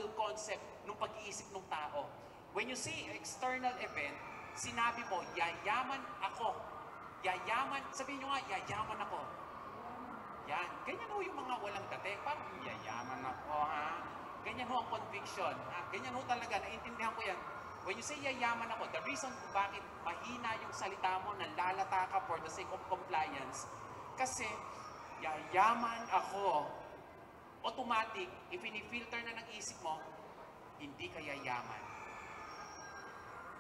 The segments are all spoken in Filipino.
full concept ng pag-iisip ng tao. When you say external event, sinabi mo, yayaman ako. Yayaman, sabihin nyo nga, yayaman ako. Yan, ganyan ho yung mga walang dating. Parang, yayaman ako, ha? Ganyan ho ang conviction. Ha? Ganyan ho talaga, naiintindihan ko yan. When you say yayaman ako, the reason kung bakit mahina yung salita mo, nalalata ka for the sake of compliance, kasi yayaman ako. Automatic, if ini-filter na ng isip mo, hindi ka yayaman.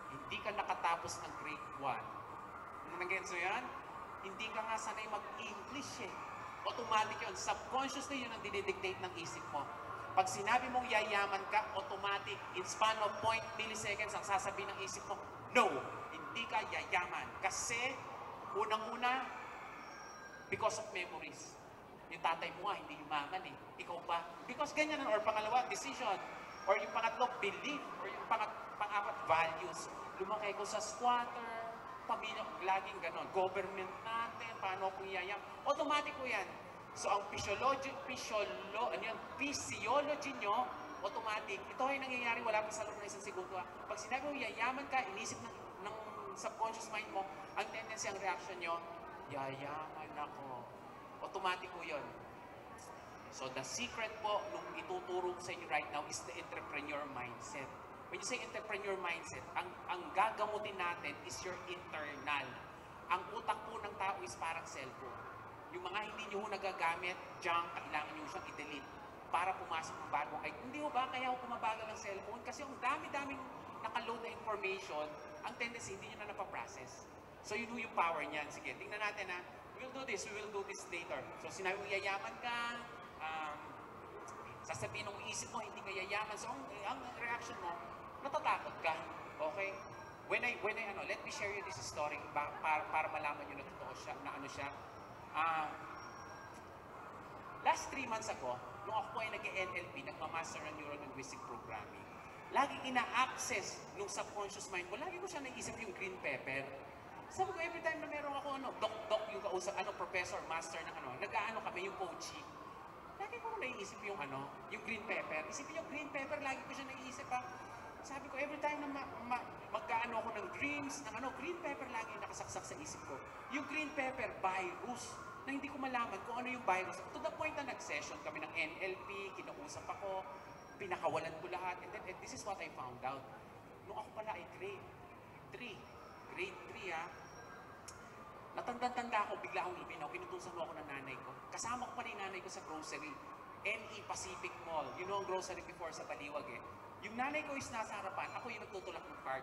Hindi ka nakatapos ng grade 1. Nag-gets mo yan? Hindi ka nga sanay mag-English eh. Automatic yun. Subconsciously yun ang dinidictate ng isip mo. Pag sinabi mong yayaman ka, automatic, in span of 0.0 milliseconds, ang sasabihin ng isip mo, no, hindi ka yayaman. Kasi, unang-una, because of memories. Yung tatay mo nga, hindi yumaman eh. Ikaw pa. Because ganyan, or pangalawa, decision. Or yung pangatlo, belief. Or yung pang-apat, values. Lumaki ko sa squatter, pamilya, laging ganon. Government natin, paano kung yayam. Automatic ko yan. So, ang physiology nyo, automatic. Ito ay nangyayari, wala pa sa loob ng isang segundo. Pag sinabi mo, yayaman ka, inisip ng subconscious mind mo, ang tendency, ang reaction nyo, yayaman ako. Automatic po yun. So, the secret po, nung ituturo sa inyo right now, is the entrepreneur mindset. When you say entrepreneur mindset, ang gagamutin natin is your internal. Ang utak po ng tao is parang cellphone. Yung mga hindi nyo nagagamit, junk, kailangan nyo siyang i-delete para pumasok ng bagong ay. Hindi ho ba kaya ako kumabagal ng cellphone? Kasi yung dami-daming nakaload na information, ang tendency hindi nyo na napaprocess. So yun yung power niyan. Sige, tingnan natin ha. We will do this later. So sinabi mo yayaman ka, sasabihin ng isip mo, hindi ka yayaman. So ang reaction mo, natatakot ka. Okay? Let me share you this story para malaman nyo na totoo siya, na ano siya. Last 3 months ago, nung ako po ay nag-NLP, nagmamaster ng Neuro-Linguistic Programming, lagi ina-access nung subconscious mind ko, lagi ko siya naisip yung green pepper. Sabi ko, every time na meron ako, doc, yung kausap, professor, master ng nag-aano kami, yung coaching. Lagi ko naiisip yung yung green pepper. Isipin yung green pepper, lagi ko siya naiisip ha. Sabi ko, every time na magkaano ako ng dreams, ng green pepper lagi yung nakasaksak sa isip ko. Yung green pepper, virus, na hindi ko malaman kung ano yung virus. To the point na nag-session kami ng NLP, kinausap ako, pinakawalan ko lahat, and then this is what I found out. Nung ako pala ay grade 3 ha, natanda-tanda ako, bigla akong luminaw, pinutusan mo ako ng nanay ko. Kasama ko pala yung nanay ko sa grocery, NE Pacific Mall, you know ang grocery before sa Taliwag eh. Yung nanay ko is nasa harapan, ako yung nagtutulak ng cart.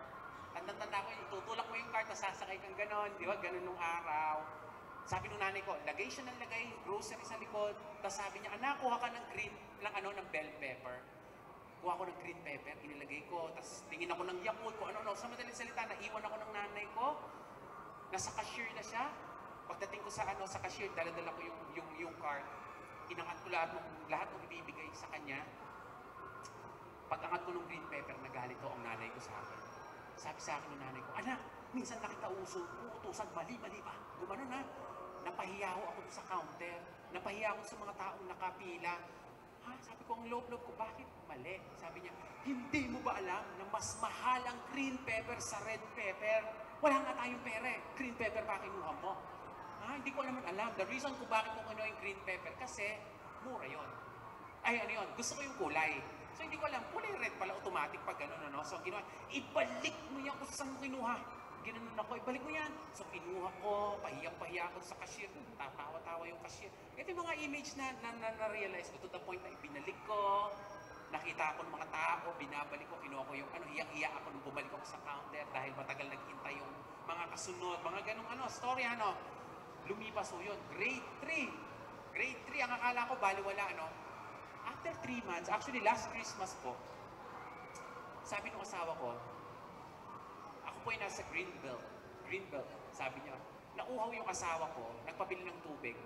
Tanda-tanda ko yung tutulak mo yung cart, nasasakay kang ganon, di ba? Ganon nung araw. Sabi nung nanay ko, lagay siya ng lagay, grocery sa likod. Tapos sabi niya, anak, kuha ka ng green, ng bell pepper. Kuha ko ng green pepper, inilagay ko. Tapos tingin ako ng Yakult ko, Sa madaling salita, naiwan ako ng nanay ko. Nasa cashier na siya. Pagdating ko sa cashier, dala-dala ko yung cart. Inangat ko lahat ng ibibigay sa kanya. Pag-angat ko ng green pepper, nagalit ko ang nanay ko sa akin. Sabi sa akin ng nanay ko, anak, minsan nakita uutusan, mali pa. Gumano na. Napahiya ako sa counter. Napahiya ako sa mga taong nakapila. Sabi ko, ang loob-loob ko, bakit mali? Sabi niya, hindi mo ba alam na mas mahal ang green pepper sa red pepper? Wala nga tayong pera eh. Green pepper pa kinuha mo. Hindi ko naman alam. The reason kung bakit ko kinuha yung green pepper, kasi mura yon. Gusto ko yung kulay. So hindi ko alam, kulay red pala automatic pag gano'n, So ang ginawa, ibalik mo yan kung saan mo kinuha. Ginanon ako, ibalik mo yan. So kinuha ko, pahiyang-pahiya ako sa cashier. Tatawa-tawa yung cashier. Ito yung mga image na na-realize ko to the point na ibinalik ko. Nakita ko ng mga tao, binabalik ko, kinuha ko yung hiyang-hiya ako nung bumalik ako sa counter dahil matagal naghintay yung mga kasunod, mga ganong story, Lumipas ko yun. Grade 3, ang akala ko, baliwala, After 3 months, actually last Christmas po, sabi ng asawa ko, ako po ay nasa Greenbelt, sabi niya, nauhaw yung asawa ko, nagpabili ng tubig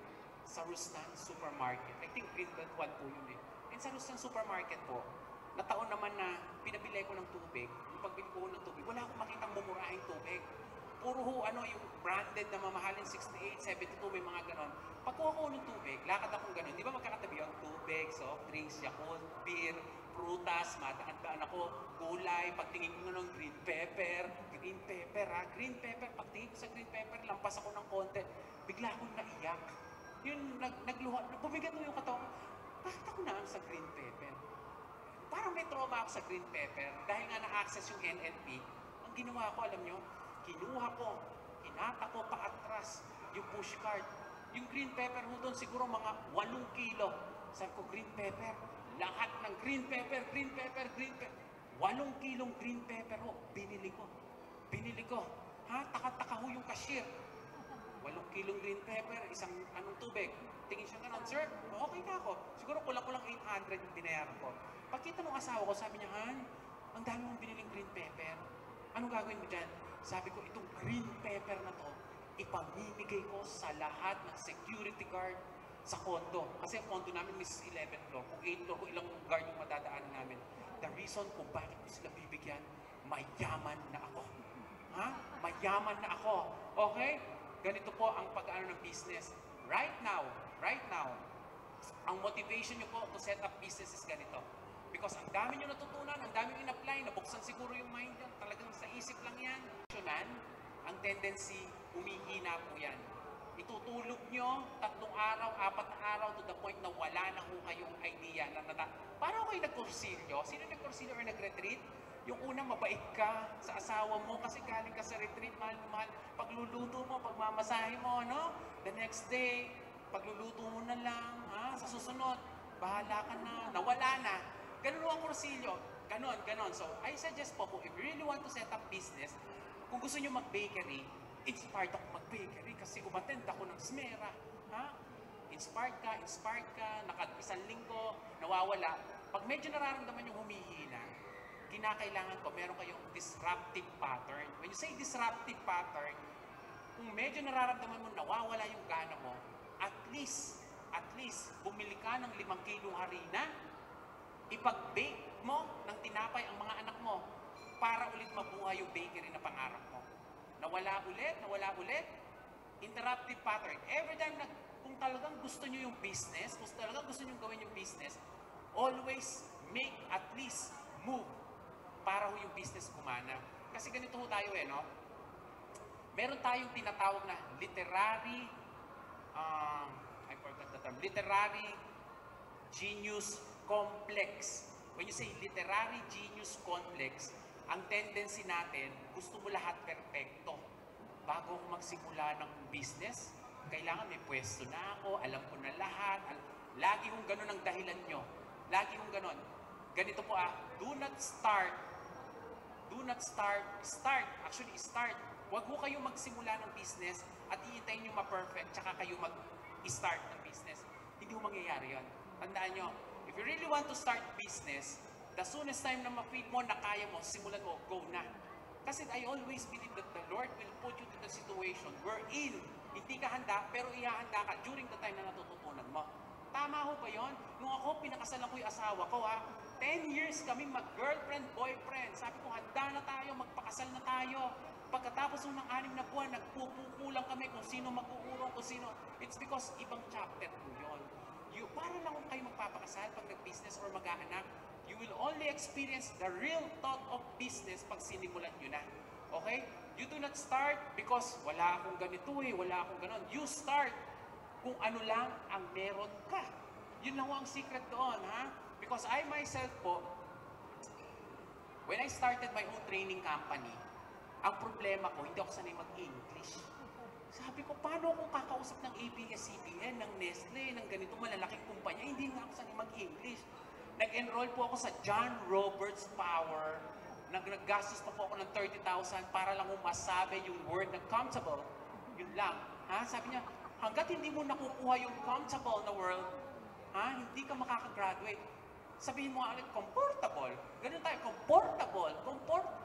sa Rustan Supermarket. I think Greenbelt 1 po yun eh. And sa Rustan Supermarket po, nataon naman na pinabili ko ng tubig, yung pagbili ko ng tubig, wala akong makitang mumurahing tubig. Puro yung branded na mamahalin 68, 72, may mga ganon. Pagkuha ko ng tubig, lakad akong ganon. Di ba magkakatabi yung tubig, soft drinks, Yakult, beer, prutas, madaan-daan ako, gulay, pagtingin ko ng green pepper ha, green pepper, pagtingin ko sa green pepper, lampas ako ng konti, bigla akong naiyak. Yun, nagluha, bumigat mo yung katawan ko, bakit ako naan sa green pepper? Parang may trauma ako sa green pepper, dahil nga na-access yung NNP, ang ginawa ko, alam nyo, kinuha ko, hinata ko paatras, yung push cart, yung green pepper ho doon, siguro mga 8 kilo. Sabi ko, green pepper, lahat ng green pepper, 8 kilong green pepper ho, binili ko. Ha, taka-taka ho yung cashier. 8 kilong green pepper, isang anong tubig. Tingin siya gano'n, sir, okay na ako. Siguro kulang-kulang 800 yung binayaran ko. Pagkita ng asawa ko, sabi niya, Han, ang dami mong biniling green pepper. Anong gagawin mo dyan? Sabi ko, itong green pepper na to, ipamimigay ko sa lahat ng security guard sa condo. Kasi ang condo namin is 11th floor. Kung 8th floor, kung ilang guard yung madadaanan namin. The reason kung bakit ko sila bibigyan, mayaman na ako. Ha? Mayaman na ako. Okay? Ganito po ang pag-ano ng business. Right now, ang motivation nyo po to set up business is ganito. Because ang dami nyo natutunan, ang dami nyo in-apply, nabuksan siguro yung mind nyo, talagang sa isip lang yan. Ang tendency, humihina po yan. Itutulog nyo 3 araw, 4 na araw to the point na wala na ho kayong idea na parang kayo nagkursilyo. Sino nagkursilyo or nag-retreat? Yung unang mabait ka sa asawa mo kasi galing ka sa retreat, mahal. Pagluluto mo, pagmamasahe mo, no? The next day, pagluluto mo na lang, ha? Sa susunod, bahala ka na, nawala na. Ganun ang kursilyo. Ganon. So, I suggest po, if you really want to set up business, kung gusto nyo mag-bakery, inspired ako mag-bakery kasi umattend ako ng Smera. Ha? Inspired ka, naka-1 linggo, nawawala. Pag medyo nararamdaman yung humihina, kinakailangan ko, meron kayong disruptive pattern. When you say disruptive pattern, kung medyo nararamdaman mo nawawala yung gana mo, at least, bumili ka ng 5 kilong harina, ipag-bake mo ng tinapay ang mga anak mo para ulit mabuhay yung bakery na pangarap mo. Nawala ulit, interruptive pattern. Every time na, kung talagang gusto nyo yung business, kung talagang gusto nyo gawin yung business, always make at least move para ho yung business kumana. Kasi ganito ho tayo no? Meron tayong tinatawag na literary, I forgot the term, literary genius complex. When you say literary genius complex, ang tendency natin, gusto mo lahat perfecto. Bago ako magsimula ng business, kailangan may pwesto na ako, alam ko na lahat. Lagi hong ganun ang dahilan nyo. Lagi hong ganun. Ganito po do not start. Actually, start. Huwag ho kayo magsimula ng business at iintayin nyo ma-perfect, tsaka kayo mag-start ng business. Hindi ho mangyayari yun. Tandaan nyo, if you really want to start business, the soonest time na ma-feed mo, na kaya mo, simulan mo, go na. Kasi I always believe that the Lord will put you to the situation wherein hindi ka handa, pero ihahanda ka during the time na natututunan mo. Tama ho ba yun? Nung ako, pinakasalan ko yung asawa ko 10 years kami mag-girlfriend, boyfriend. Sabi ko, handa na tayo, magpakasal na tayo. Pagkatapos ng 6 na buwan, nagpupukulang kami kung sino mag-uurong, kung sino. It's because ibang chapter po yun. Para lang kung kayo magpapakasal pag nag-business or mag-aanak, you will only experience the real thought of business pag sinimulan nyo na. Okay? You do not start because wala akong ganito wala akong ganon. You start kung ano lang ang meron ka. Yun lang ang secret doon, ha? Because I myself po, when I started my own training company, ang problema ko, hindi ako sanay mag-English. Sabi ko, paano akong kakausap ng ABS-CBN, ng Nestle, ng ganito malalaking kumpanya? Hindi nga ako sanay mag-English. Nag-enroll po ako sa John Roberts Power. Naggastos pa po ako ng 30,000 para lang masabi yung word na comfortable. Yun lang. Ha? Sabi niya, hanggat hindi mo nakukuha yung comfortable na world, hindi ka makakagraduate. Sabihin mo ulit, comfortable. Ganun tayo, comfortable.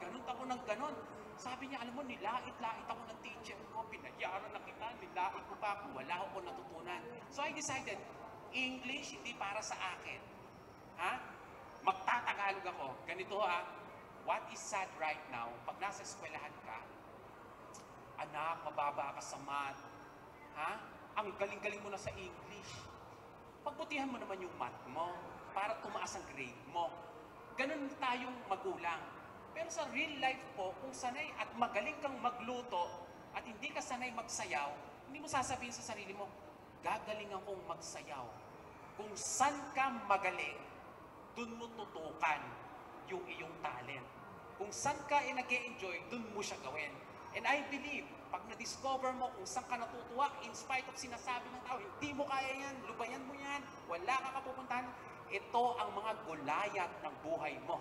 Ganun ako ng ganun. Sabi niya, alam mo, nilait-lait ako ng teacher ko, pinayaran na kita, nilait ko pa ako, wala ako natutunan. So I decided, English hindi para sa akin. Magtatagalog ako. Ganito what is sad right now, pag nasa eskwelahan ka, anak, mababa ka sa math, ang galing-galing mo na sa English. Pagbutihan mo naman yung math mo para tumaas ang grade mo. ganun tayong magulang. Pero sa real life po, kung sanay at magaling kang magluto at hindi ka sanay magsayaw, hindi mo sasabihin sa sarili mo, gagalingan kong magsayaw. Kung saan ka magaling, dun mo tutukan yung iyong talent. Kung saan ka nag-e-enjoy, dun mo siya gawin. And I believe, pag na-discover mo kung saan ka natutuwa, in spite of sinasabi ng tao, hindi mo kaya yan, lubayan mo yan, wala ka kapupuntahan, ito ang mga gulayat ng buhay mo.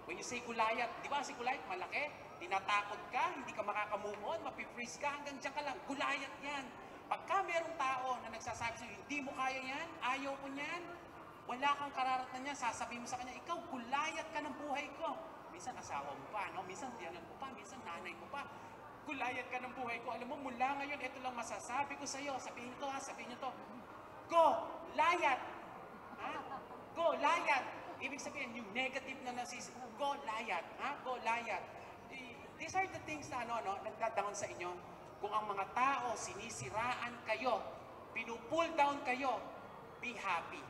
When you say gulayat, di ba si gulayat malaki? Tinatakot ka, hindi ka makakamove on, mapifreeze ka, hanggang dyan ka lang. Gulayat yan. Pagka merong tao na nagsasabi sa'yo, hindi mo kaya yan, ayaw ko yan, wala kang kararatnan niya, sasabihin mo sa kanya, ikaw, gulayat ka ng buhay ko. Minsan asawa mo pa, no? Minsan tiyanan mo pa, minsan nanay mo pa. Gulayat ka ng buhay ko. Alam mo, mula ngayon, ito lang masasabi ko sa'yo. Sabihin ko ha, sabihin nyo to. Go, layat! Ha? Go, layat! Ibig sabihin, yung negative na nasisi, go, layat! Ha? Go, layat! These are the things na nagdadangon sa inyo. Kung ang mga tao, sinisiraan kayo, pinupull down kayo, be happy.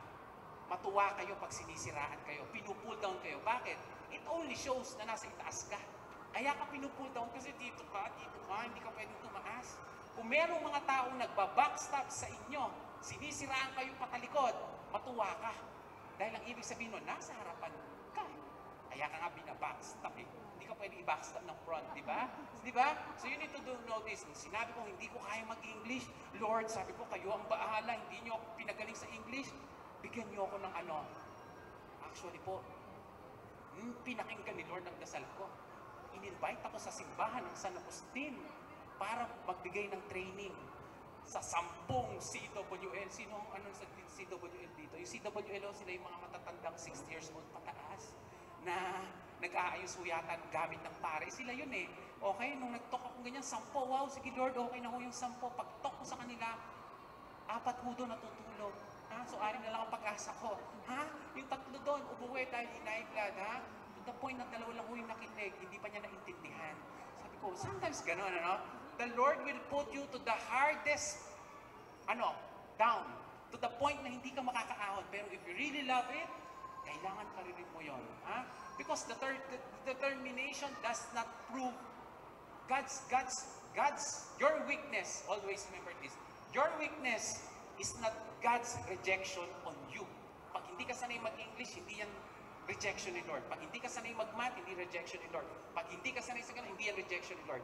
Matuwa kayo pag sinisiraan kayo, pinupull down kayo. Bakit? It only shows na nasa itaas ka. Kaya ka pinupull down kasi dito ka, hindi ka pwedeng tumaas. Kung merong mga taong nagbabackstab sa inyo, sinisiraan kayo patalikod, matuwa ka. Dahil ang ibig sabihin mo, nasa harapan ka. Kaya ka nga binabackstab eh. Hindi ka pwedeng i-backstab ng front, di ba? Di ba? So you need to notice, sinabi ko, hindi ko kaya mag-English. Lord, sabi ko, kayo ang bahala, hindi nyo ako pinagaling sa English. Bigyan nyo ako ng ano. Actually po, pinakinggan ni Lord ang dasal ko. In-invite ako sa simbahan ng San Agustin para magbigay ng training sa 10 CWL. Sino ang sa CWL dito? Yung CWL, sila yung mga matatandang 60 years old pataas na nag-aayos huyatan gamit ng pare. Sila yun eh. Okay, nung nag-talk ako ganyan, 10, wow, sige Lord, okay na ho yung 10. Pag-talk ko sa kanila, 4 ho doon natutulog. Ha? So, 6 na lang ang pag-asa ko. Ha? Yung 3 doon, umuwi dahil hinahiglad, ha? To the point na 2 lang ho yung nakinig, hindi pa niya naintindihan. Sabi ko, sometimes gano'n, The Lord will put you to the hardest, down. To the point na hindi ka makakaahon. Pero if you really love it, kailangan parinig mo yun. Ha? Because the determination does not prove your weakness. Always remember this. Your weakness is not God's rejection on you. Pag hindi ka sanay mag-English, hindi yan rejection ni Lord. Pag hindi ka sanay mag-math, hindi rejection ni Lord. Pag hindi ka sanay sa ganun, hindi yan rejection ni Lord.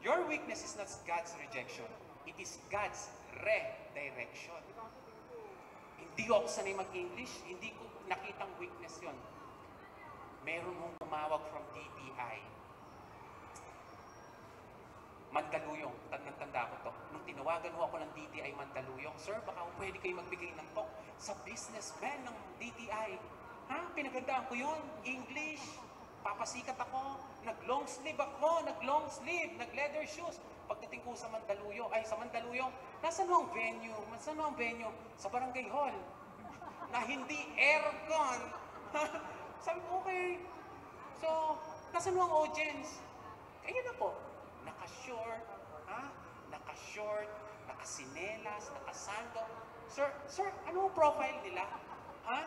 Your weakness is not God's rejection. It is God's redirection. Hindi ako sanay mag-English, hindi ko nakitang weakness yon. Meron mong tumawag from DTI. Mandaluyong, tanda ko to. Nung tinawagan mo ako ng DTI Mandaluyong, Sir, baka pwede kayo magbigay ng talk sa businessman ng DTI. Ha? Pinagandaan ko yun. English. Papasikat ako. Nag-long sleeve, nag-leather shoes. Pagdating ko sa Mandaluyong, nasaan mo ang venue? Sa barangay hall. Na hindi aircon. Sabi ko, okay. So, nasaan mo ang audience? Kaya na po. Naka-short, naka-sinelas, naka-sando. Sir, ano ang profile nila? Ha?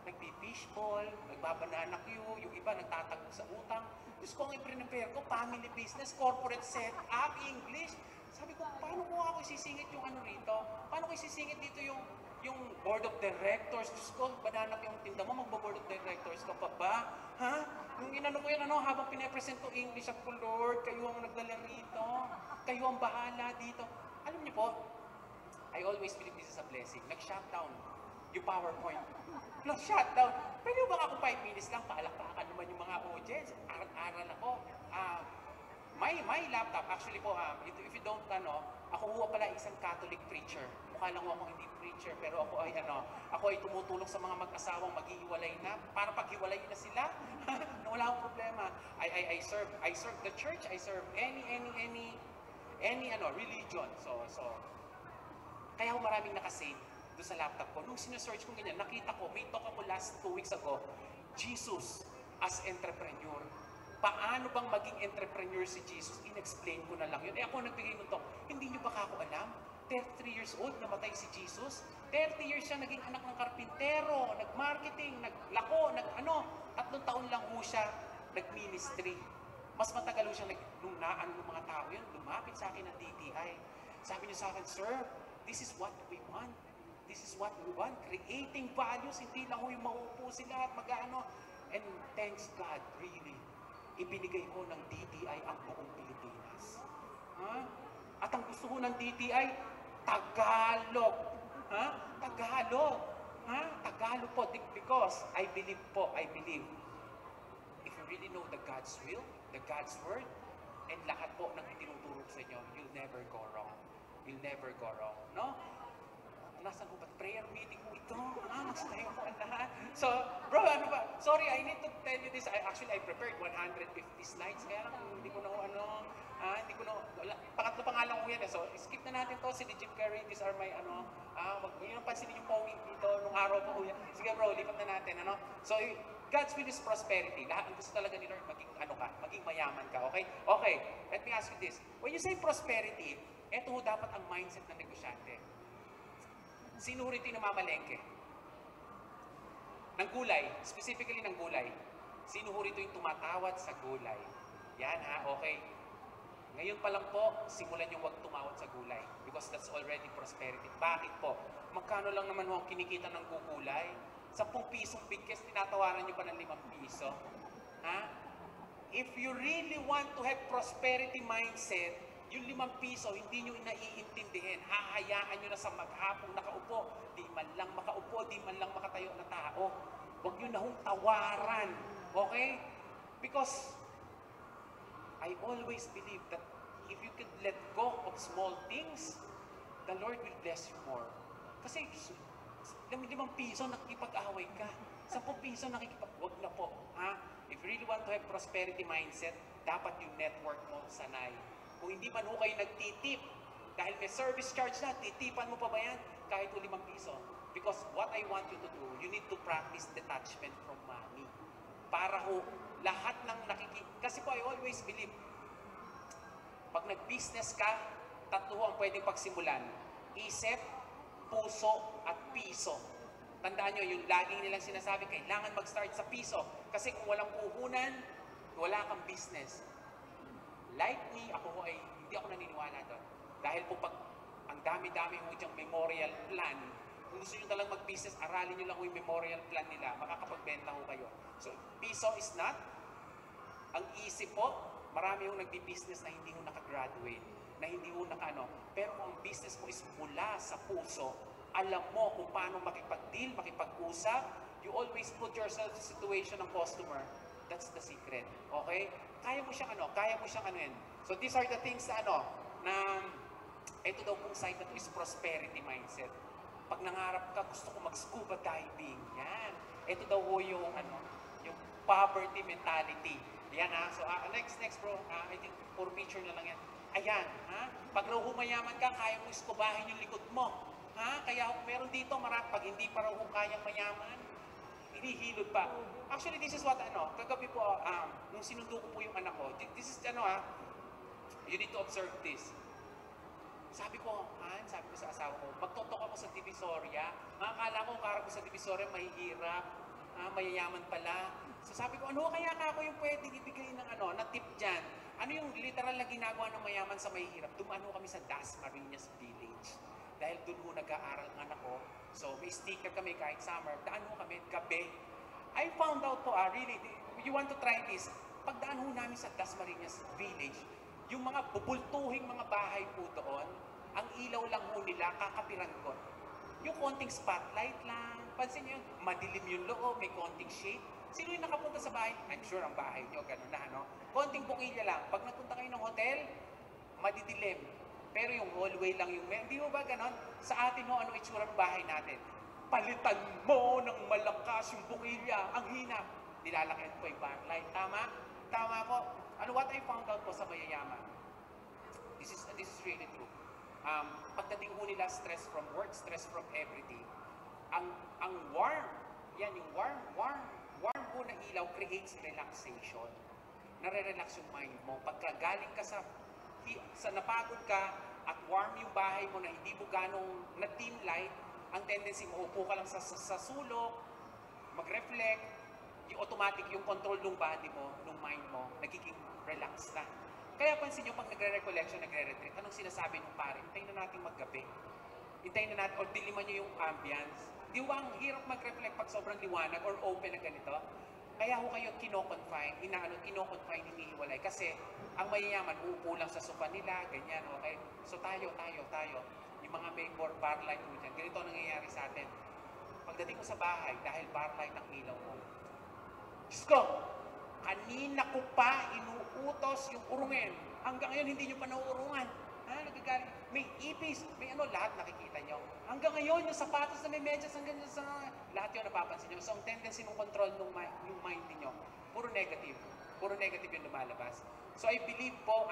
Nagpi-fishball, nagbabanana queue, yung iba nagtatago sa utang. Diyos ko, ang i-prepare ko, family business, corporate setup, English. Sabi ko, paano ko ako isisingit yung rito? Paano ko isisingit dito yung board of directors? Diyos ko, banana yung tinda mo, magbo-board of directors ka pa ba? Ha? Yung inano ko yan, habang pinapresent ko English at ko, Lord, kayo ang nagdala rito. Kayo ang bahala dito. Alam niyo po, I always believe this is a blessing. Nag-shutdown yung PowerPoint. Nag-shutdown. Pwede ba ako 5 minutes lang, paalakpakan naman yung mga audience. Aral ako. My laptop, actually po, if you don't ako ho pala isang Catholic preacher. Mukha lang ako hindi preacher, pero ako ay tumutulong sa mga mag-asawang maghihiwalay na, para paghiwalay na sila, na wala akong problema. I serve the church, I serve any religion. So, kaya ako maraming nakasave doon sa laptop ko. Nung sinesearch ko ganyan, nakita ko, may talk ako last 2 weeks ago, Jesus as entrepreneur. Paano bang maging entrepreneur si Jesus? In-explain ko na lang yun. Ako nagbigay ng talk. Hindi nyo ba ako alam? 33 years old, namatay si Jesus. 30 years siya naging anak ng karpintero, nag-marketing, naglako, nag-ano. 3 taon lang ho siya nag-ministry. Mas matagal ho siya nung naano ng mga tao yun, lumapit sa akin ng DTI. Sabi niya sa akin, "Sir, this is what we want. This is what we want. Creating values, hindi lang ho yung mauupo sila at mag-ano." And thanks God, really, ibinigay ko ng DTI ang buong Pilipinas. At ang gusto ko ng DTI, Tagalog. Tagalog. Tagalog po. Because I believe, if you really know the God's will, the God's word, and lahat po ng itinuturo sa inyo, you'll never go wrong. You'll never go wrong. No? Nasaan ko ba? Prayer meeting mo ito. Magsasayo ko ang lahat. So, bro, ano ba? Sorry, I need to tell you this. I prepared 150 slides. Kaya lang, hindi ko na hindi ko na, pangatlo pa nga lang ko yan. So, skip na natin to. Si Jim Carrey, these are my, wag yun ang pansinin yung pawing dito nung araw pa ko yan. Sige bro, lipat na natin, So, God's will is prosperity. Lahat ang gusto talaga ni Lord, maging mayaman ka, okay? Okay, let me ask you this. When you say prosperity, eto ho dapat ang mindset ng negosyante. Sino rito yung namamalengke? Ng gulay, specifically ng gulay. Sino rito yung tumatawad sa gulay? Yan okay. Ngayon pa lang po, simulan yung wag tumawad sa gulay because that's already prosperity. Bakit po? Magkano lang naman ho ang kinikita ng gugulay? 10 pisong bigkes, tinatawaran nyo pa ng 5 piso? If you really want to have prosperity mindset, yung 5 piso, hindi nyo naiintindihin. Hahayaan nyo na sa maghapong nakaupo. Di man lang makaupo, di man lang makatayo na tao. Huwag nyo na hong tawaran. Okay? Because I always believe that if you could let go of small things, the Lord will bless you more. Kasi 5 piso, nakikipag-away ka. 10 piso, huwag na po. If you really want to have prosperity mindset, dapat yung network mo sanay. Kung hindi man ho kayo nagtitip, dahil may service charge na, titipan mo pa ba yan? Kahit 5 piso. Because what I want you to do, you need to practice detachment from money. Para ho, lahat ng kasi po I always believe, pag nag-business ka, 3 ho ang pwedeng pagsimulan. Isip, puso, at piso. Tandaan nyo, yung laging nilang sinasabi, kailangan mag-start sa piso. Kasi kung walang puhunan, wala kang business. Like me, hindi ako naniniwala doon. Dahil po pag ang dami-dami ho diyang memorial plan, kung gusto nyo talang mag-business, aralin nyo lang yung memorial plan nila, makakapagbenta ho kayo. So, piso is not. Ang isip po, marami yung nagbi-business na hindi ho nakagraduate, na hindi ho Pero kung ang business mo is mula sa puso, alam mo kung paano makipag-deal, makipag-usap, you always put yourself sa situation ng customer. That's the secret. Okay? Kaya mo siyang So these are the things na ito daw pong side na to is prosperity mindset. Pag nangarap ka, gusto ko mag-scuba diving. Yan. Ito daw ho yung poverty mentality. Yan So next bro. I think for picture na lang yan. Ayan. Pag raw humayaman ka, kaya mo iskubahin yung likod mo. Kaya meron dito, pag hindi pa raw kayang mayaman, hinihilod pa. Actually, this is what, kagabi po, nung sinundo ko po yung anak ko, this is, you need to observe this. Sabi ko sa asawa ko, magtotok ako sa Divisoria. Akala ko, karap ko sa Divisoria, mahihirap, mayayaman pala. So sabi ko, kaya ako yung pwedeng ibigay ng na tip dyan? Ano yung literal na ginagawa ng mayaman sa mahihirap? Dumano kami sa Dasmariñas Village. Dahil doon ho nag-aaral ng anak ko. So may sticker kami kahit summer. Daan ho kami, gabi. I found out po, really, you want to try this. Pagdaan ho namin sa Dasmariñas Village, yung mga bubultuhing mga bahay po doon, ang ilaw lang ho nila, kakapiran ko. Yung konting spotlight lang, pansin nyo, madilim yung loob, may konting shade. Sino yung nakapunta sa bahay? I'm sure ang bahay nyo, gano'n na, Konting bukilya lang. Pag nagpunta kayo ng hotel, madidilim. Pero yung hallway lang yung hindi mo ba gano'n? Sa atin ano itsura ng bahay natin? Palitan mo ng malakas yung bukilya, ang hina. Nilalakyan ko yung backlight. Tama? Tama po. What I found out po sa mayayaman? This is really true. Pagdating ho nila, stress from work, stress from everything. Ang warm, yan yung warm po na ilaw creates relaxation. Nare-relax yung mind mo. Pagka galing ka sa napagod ka at warm yung bahay mo na hindi mo ganong na dim light, ang tendency mo, upo ka lang sa sulok, mag-reflect, yung automatic, yung control ng body mo, ng mind mo, nagiging relax na. Kaya pansin nyo, pag nagre-recollection, nagre-retreat, anong sinasabi ng pare? Hintayin na natin maggabi. Hintayin na natin, o diliman nyo yung ambience. Di ba ang hirap mag-reflect pag sobrang liwanag or open na ganito? Kaya ho kayo kino-confine, kino-confine, hinihiwalay. Kasi ang mayayaman, uupo lang sa sofa nila, ganyan, okay? So tayo. Yung mga may bar light mo dyan, ganito ang nangyayari sa atin. Pagdating ko sa bahay, dahil bar light ang ilaw mo, Diyos ko, kanina ko pa inuutos yung urungin. Hanggang ngayon, hindi nyo pa nauurungan. Nagagaling. May ipis, may lahat nakikita nyo. Hanggang ngayon, yung sapatos na may medyas, hanggang sa lahat yun napapansin nyo. So, ang tendency ng control ng mind niyo, puro negative. Puro negative yung lumalabas. So, I believe po,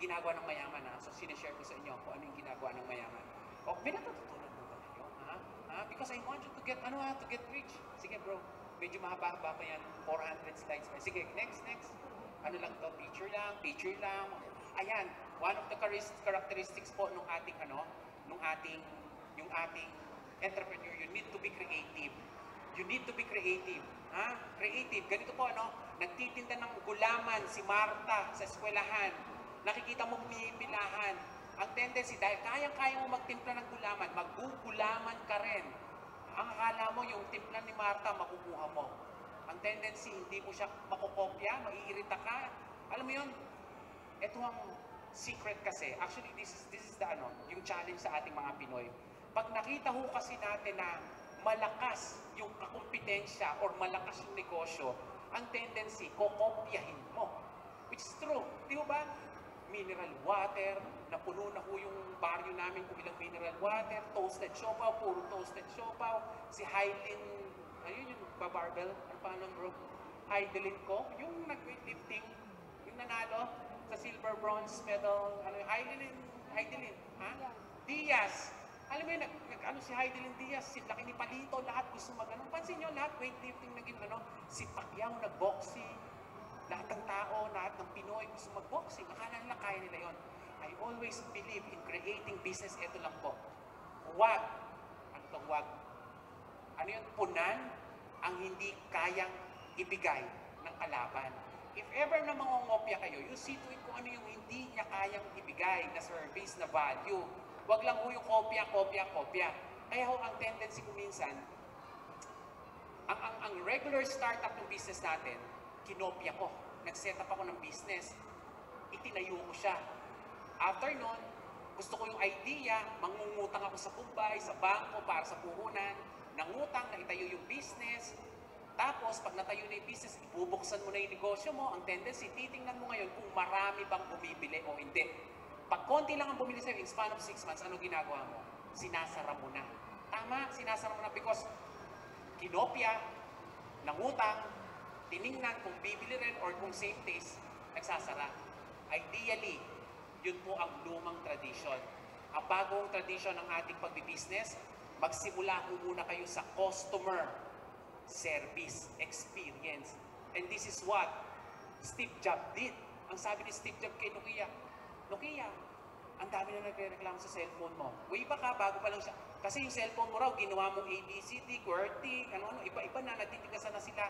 ginagawa ng mayaman, So, sinishare ko sa inyo kung ano yung ginagawa ng mayaman. O, may natututunan mo ba kayo? Because I want you to get rich. Sige, bro. Medyo mahaba-haba pa yan. 400 slides pa. Sige, next. Ano lang to? Picture lang. Ayan, one of the characteristics po nung ating yung ating entrepreneur, you need to be creative. You need to be creative. Creative. Ganito po, nagtitinda ng gulaman si Marta sa eskwelahan. Nakikita mo pinipilahan. Ang tendency, dahil kayang-kaya mo magtimpla ng gulaman, maggugulaman ka rin. Ang akala mo, yung timpla ni Marta, makukuha mo. Ang tendency, hindi mo siya makukopya, maiirita ka. Alam mo yun, ito ang secret kasi. Actually, this is the yung challenge sa ating mga Pinoy. Pag nakita ho kasi natin na malakas yung kakumpetensya or malakas yung negosyo, ang tendency, kokopyahin mo. Which is true. Di ba? Mineral water, napuno na ho yung baryo namin kung ilang mineral water, toasted siopaw, puro toasted siopaw, si Hylin, ayun yung babarbell, ano pa nun bro? Heidelin ko, yung nag-weightlifting, yung nanalo sa silver bronze medal, Heidelin, Diaz. Alam mo yun, si Heidelin Diaz, si laki ni Palito, lahat gusto pansin nyo, lahat weightlifting naging si Pacquiao nag-boxing, lahat ng tao, lahat ng Pinoy gusto mag-boxing. Akala nila kaya nila yon. I always believe in creating business. Ito lang po. Huwag. Ano yun? Punan ang hindi kayang ibigay ng kalaban. If ever na mangongopya kayo, you see to it kung ano yung hindi niya kayang ibigay na service, na value. Huwag lang ho yung kopya. Kaya ho, ang tendency ko minsan, ang regular startup ng business natin, kinopya ko. Nag-set up ako ng business. Itinayo ko siya. After nun, gusto ko yung idea, mangungutang ako sa Bombay, sa bangko, para sa puhunan, nangutang, na itayo yung business. Tapos, pag natayo na yung business, ibubuksan mo na yung negosyo mo. Ang tendency, titingnan mo ngayon kung marami bang bumibili o hindi. Pag konti lang ang bumili sa'yo, in span of 6 months, ano ginagawa mo? Sinasara mo na. Tama, sinasara mo na because kinopya, nangutang, tiningnan kung bibili rin or kung same taste, nagsasara. Ideally, yun po ang lumang tradisyon. Ang bagong tradisyon ng ating pagbibusiness, magsimula ho muna kayo sa customer service experience. And this is what Steve Jobs did. Ang sabi ni Steve Jobs kay Nokia, ang dami na nagre-reklamo sa cellphone mo. Way back bago pa lang siya. Kasi yung cellphone mo raw, ginawa mong ABCD, QWERTY, iba-iba na, nagtitigasan na sila.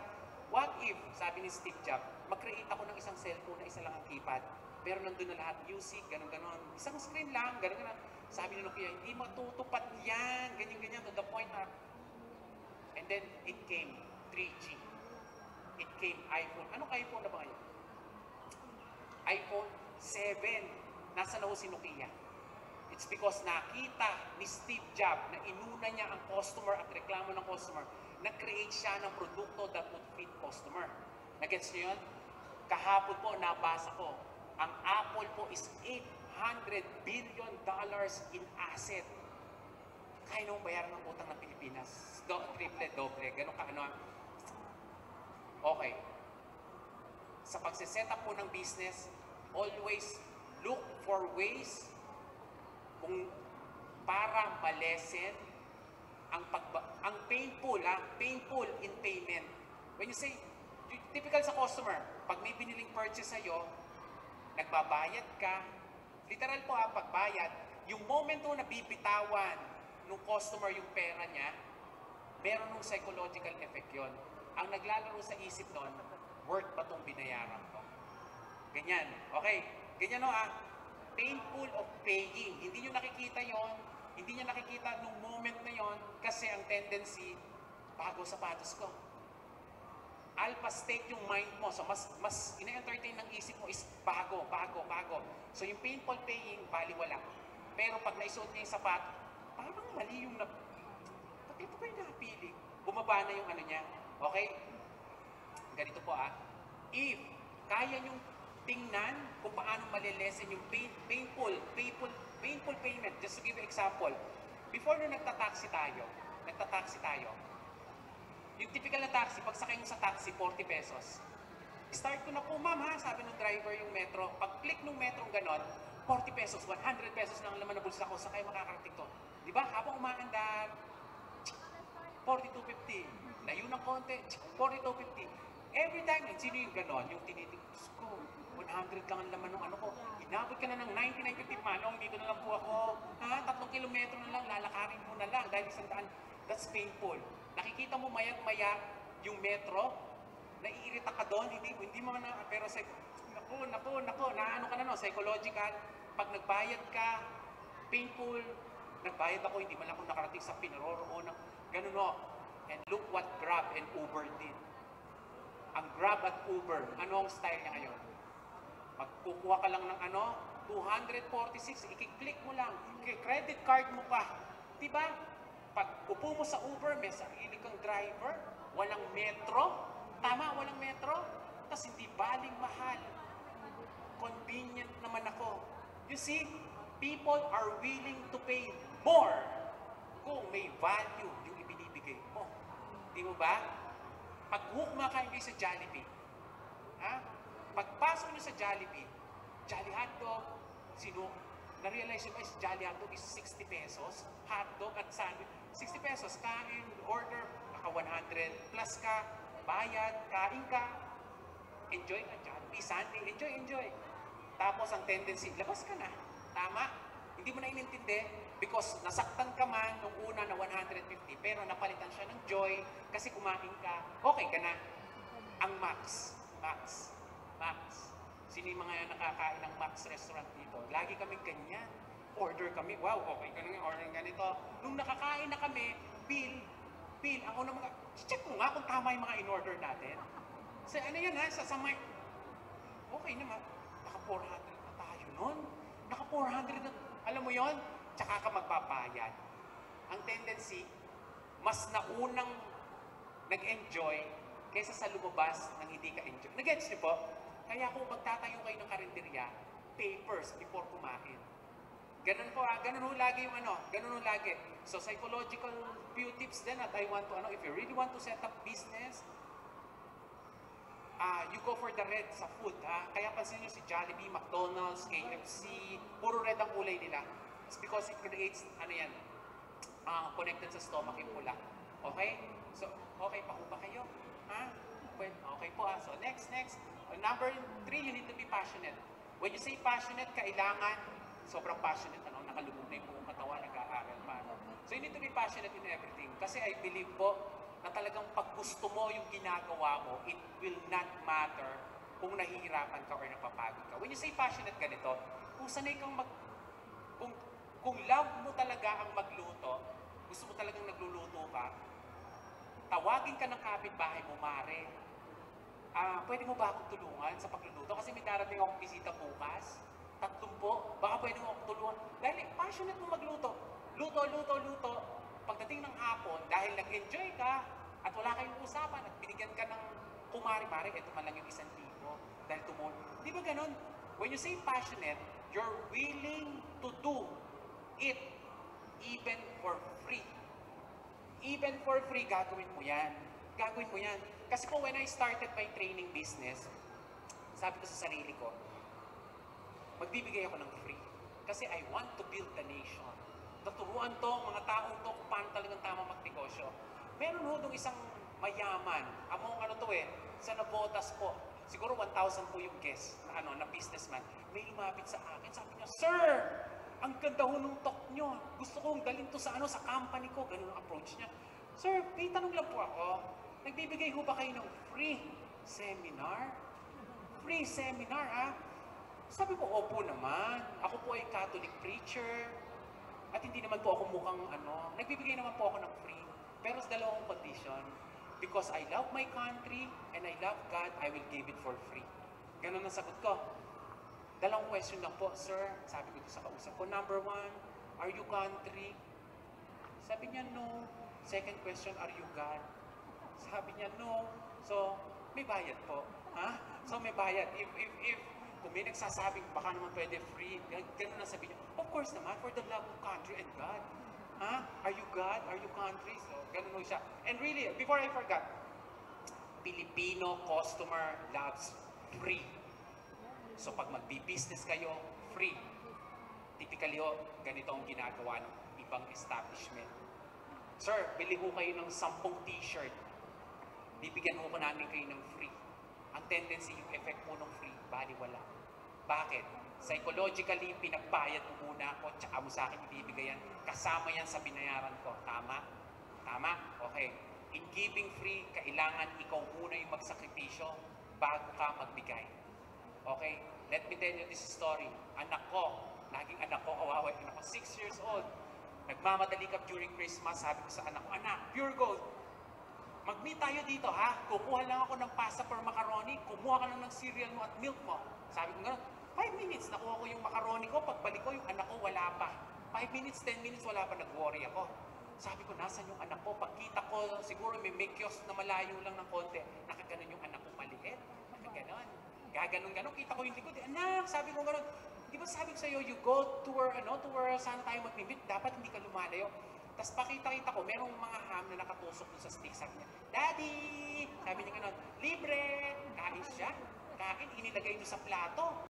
What if, sabi ni Steve Jobs, mag-create ako ng isang cellphone na isa lang ang keypad, pero nandun na lahat, music, ganon-ganon, isang screen lang, ganon-ganon. Sabi ni Nokia, hindi matutupad yan, ganyan-ganyan, to the point na, and then, it came 3G. It came iPhone. Anong iPhone na ba ngayon? iPhone 7. Nasa na ho si Nokia? It's because nakita ni Steve Jobs na inuna niya ang customer at reklamo ng customer, nag-create siya ng produkto that would fit customer. Nag-gets niyo yun? Kahapon po, nabasa ko, ang Apple po is $800 billion in asset. Kaya nung bayaran ng utang ng Pilipinas. Triple, doble, ganun ka Okay. Sa pagsiset up po ng business, always look for ways kung para malesen ang painful in payment. When you say, typical sa customer, pag may biniling purchase sa'yo, nagbabayad ka, literal po pagbayad, yung moment mo na bibitawan nung customer yung pera niya, meron nung psychological effect yon. Ang naglalaro sa isip nun, worth ba itong binayaran ko? Ganyan. Okay. Ganyan no painful of paying. Hindi nyo nakikita yon. Hindi nyo nakikita nung moment na yon kasi ang tendency, bago sapatos ko. Alpha state yung mind mo. So, mas ina-entertain ng isip mo is bago. So, yung painful paying, baliwala. Pero pag naisuot niya yung sapat, parang mali yung ba't ito ba yung napili? Bumaba na yung ano niya. Okay? Ganito po If kaya nyong tingnan kung paano malilesen yung painful payment. Just to give you example. Before nung nagtataxi tayo, yung typical na taxi, pag sakay mo sa taxi, 40 pesos. Start ko na po, ma'am sabi ng driver yung metro. Pag click ng metro ganon, 40 pesos, 100 pesos lang ang laman na bulsa ko, sakay makakarating to. Di ba? Habang umaandar, 42.50. Layo ng konti, 42.50. Every time, sino yung ganon? Yung tinitigos ko, 100 lang ang laman ng ano ko. Inabot ka na ng 99.50, manong, dito na lang po ako. 3 kilometro na lang, lalakarin mo na lang dahil 100. That's painful. Nakikita mo mayang-maya yung metro, naiirita ka doon, hindi mo na, pero naku, naano ka na no, psychological. Pag nagbayad ka, painful, nagbayad ako, hindi man ako nakarating sa pinaroroonan, ganun no. And look what Grab and Uber did. Ang Grab at Uber, ano ang style niya ngayon? Magkukuha ka lang ng 246, i-click mo lang, credit card mo pa. Diba? Pag upo mo sa Uber, may sarili kang driver, walang metro, tama, walang metro, tapos hindi baling mahal. Convenient naman ako. You see, people are willing to pay more kung may value yung ibinibigay mo. Di mo ba? Pag kumakain kayo sa Jollibee, pagpasok nyo sa Jollibee, Jolly Hotdog, na-realize nyo ba is Jolly Hotdog is 60 pesos, hotdog at sandwich, 60 pesos, kain, order, naka 100, plus ka, bayad, kain ka, enjoy ka, Jollibee, Sunday, enjoy. Tapos ang tendency, labas ka na, tama? Hindi mo na inintindi because nasaktan ka man nung una na 150, pero napalitan siya ng joy kasi kumain ka, okay ka na. Ang Max. Sino yung mga nakakain ng Max restaurant dito? Lagi kami ganyan. Order kami, wow, okay ka na order ganito. Nung nakakain na kami, bill, ang unang check mo nga kung tama yung mga in-order natin. So ano yan sa may, okay naman, naka 400 na tayo nun. Naka 400 na, alam mo yon, tsaka ka magpapayad. Ang tendency, mas naunang nag-enjoy kaysa sa lumabas nang hindi ka enjoy. Nag-gets niyo po? Kaya kung magtatayo kayo ng karinderya, papers before kumain. Ganun po ganun ho lagi yung ganun ho lagi. So psychological few tips din at I want to if you really want to set up business, you go for the red sa food. Kaya pansin nyo si Jollibee, McDonald's, KFC, puro red ang kulay nila. It's because it creates, connected sa stomach yung pula. Okay? So, okay pa ba kayo? Okay po So, next. Number 3, you need to be passionate. When you say passionate, kailangan sobrang passionate, nakalubog na yung buong katawan, nag-aaral pa. So, you need to be passionate in everything. Kasi I believe po, na talagang pag gusto mo yung ginagawa mo, it will not matter kung nahihirapan ka or napapagod ka. When you say passionate ganito, kung sanay kang kung love mo talaga ang magluto, gusto mo talagang nagluluto ka, tawagin ka ng kapitbahay mo, Mare. Pwede mo ba akong tulungan sa pagluluto? Kasi may darating akong bisita bukas. 3 po. Baka pwede mo akong tulungan. Dahil passionate mo magluto. Luto. Pagdating ng hapon, dahil nag-enjoy ka at wala kayong usapan at binigyan ka ng kumari-mari, ito man lang yung 1,000. Dahil tomorrow. Di ba ganun? When you say passionate, you're willing to do it even for free. Even for free, gagawin mo yan. Kasi po, when I started my training business, sabi ko sa sarili ko, magbibigay ako ng free. Kasi I want to build the nation. Naturuan to, mga taong to, kung paano talagang tama magnegosyo. Meron ho dong isang mayaman, sa Nabotas po, siguro 1,000 po yung guest na businessman. May lumapit sa akin, sabi niya, Sir, ang ganda ho nung talk nyo. Gusto kong dalhin to sa sa company ko. Ganun ang approach niya. Sir, may tanong lang po ako. Nagbibigay ho ba kayo ng free seminar? Free seminar, ah? Sabi ko, opo naman. Ako po ay Catholic preacher. At hindi naman po ako mukhang nagbibigay naman po ako ng free. Pero sa dalawang condition. Because I love my country and I love God, I will give it for free. Ganun ang sagot ko. Dalawang question lang po, sir. Sabi ko sa kausap ko, number 1, are you country? Sabi niya, no. Second question, are you God? Sabi niya, no. So, may bayad po. Ha? So, may bayad. If kung may nagsasabing, baka naman pwede free, ganun na sabi niya. Of course naman, for the love of country and God. Ha? Are you God? Are you country? So, ganun siya. And really, before I forgot, Filipino customer loves free. So pag magbi-business kayo, free. Typically ganito ang ginagawa ng ibang establishment. Sir, bili ho kayo ng 10 t-shirt. Bibigyan ho ko namin kayo ng free. Ang tendency, yung effect mo ng free, baliwala. Bakit? Psychologically, pinagbayad mo muna ako, tsaka mo sa akin ibibigay yan. Kasama yan sa binayaran ko. Tama? Tama? Okay. In giving free, kailangan ikaw muna yung magsakripisyo bago ka magbigay. Okay? Let me tell you this story. Anak ko, naging anak ko, kawawa, anak ko, 6 years old. Nagmamadali ka during Christmas, sabi ko sa anak ko, anak, pure gold. Mag-meet tayo dito, ha? Kukuha lang ako ng pasta for macaroni, kumuha ka lang ng cereal mo at milk mo. Sabi ko gano'n, 5 minutes, nakuha ko yung macaroni ko, pagbalik ko, yung anak ko, wala pa. 5 minutes, 10 minutes, wala pa, nag-worry ako. Sabi ko, nasan yung anak ko? Pagkita ko, siguro may kiosk na malayo lang ng konti. Nakaganon yung anak ko maliit. Nakaganon. Gaganon-ganon, kita ko yung likod. Anak, sabi ko gano'n, di ba sabi ko sa'yo, you go to where saan tayo mag-meet, dapat hindi ka lumalayo. Tapos pakita-kita ko, merong mga ham na nakatusok dun sa stick. Sabi niya, Daddy! Sabi niya gano'n, libre! Kain siya. Kain, inilagay doon sa plato.